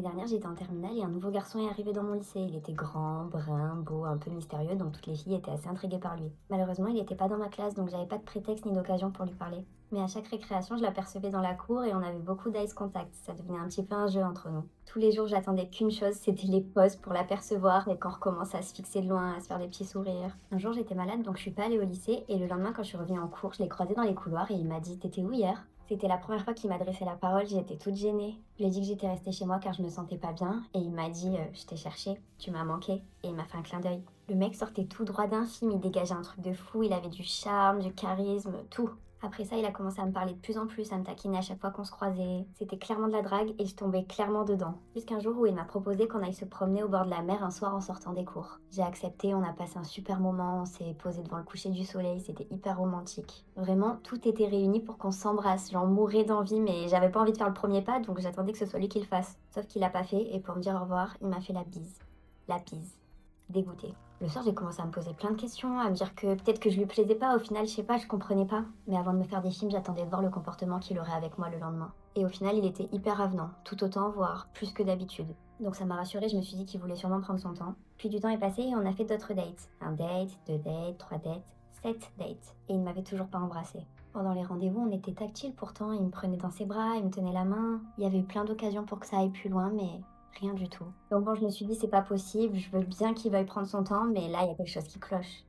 L'année dernière, j'étais en terminale et un nouveau garçon est arrivé dans mon lycée. Il était grand, brun, beau, un peu mystérieux, donc toutes les filles étaient assez intriguées par lui. Malheureusement, il n'était pas dans ma classe, donc j'avais pas de prétexte ni d'occasion pour lui parler. Mais à chaque récréation, je l'apercevais dans la cour et on avait beaucoup d'eyes contact. Ça devenait un petit peu un jeu entre nous. Tous les jours, j'attendais qu'une chose, c'était les pauses pour l'apercevoir et qu'on recommence à se fixer de loin, à se faire des petits sourires. Un jour, j'étais malade, donc je suis pas allée au lycée et le lendemain, quand je suis revenue en cours, je l'ai croisé dans les couloirs et il m'a dit: «T'étais où hier?» C'était la première fois qu'il m'adressait la parole, j'étais toute gênée. Je lui ai dit que j'étais restée chez moi car je me sentais pas bien et il m'a dit: «Je t'ai cherché, tu m'as manqué» et il m'a fait un clin d'œil. Le mec sortait tout droit d'un film, il dégageait un truc de fou, il avait du charme, du charisme, tout. Après ça, il a commencé à me parler de plus en plus, à me taquiner à chaque fois qu'on se croisait. C'était clairement de la drague et je tombais clairement dedans. Jusqu'un jour où il m'a proposé qu'on aille se promener au bord de la mer un soir en sortant des cours. J'ai accepté, on a passé un super moment, on s'est posé devant le coucher du soleil, c'était hyper romantique. Vraiment, tout était réuni pour qu'on s'embrasse. J'en mourais d'envie, mais j'avais pas envie de faire le premier pas, donc j'attendais que ce soit lui qui le fasse. Sauf qu'il l'a pas fait et pour me dire au revoir, il m'a fait la bise. La bise. Dégoûtée. Le soir, j'ai commencé à me poser plein de questions, à me dire que peut-être que je lui plaisais pas. Au final, je sais pas, je comprenais pas. Mais avant de me faire des films, j'attendais de voir le comportement qu'il aurait avec moi le lendemain. Et au final, il était hyper avenant, tout autant, voire plus que d'habitude. Donc ça m'a rassurée, je me suis dit qu'il voulait sûrement prendre son temps. Puis du temps est passé et on a fait d'autres dates. Un date, deux dates, trois dates, 7 dates. Et il m'avait toujours pas embrassée. Pendant les rendez-vous, on était tactiles pourtant, il me prenait dans ses bras, il me tenait la main. Il y avait eu plein d'occasions pour que ça aille plus loin, mais rien du tout. Donc bon, je me suis dit: «C'est pas possible, je veux bien qu'il veuille prendre son temps, mais là, il y a quelque chose qui cloche».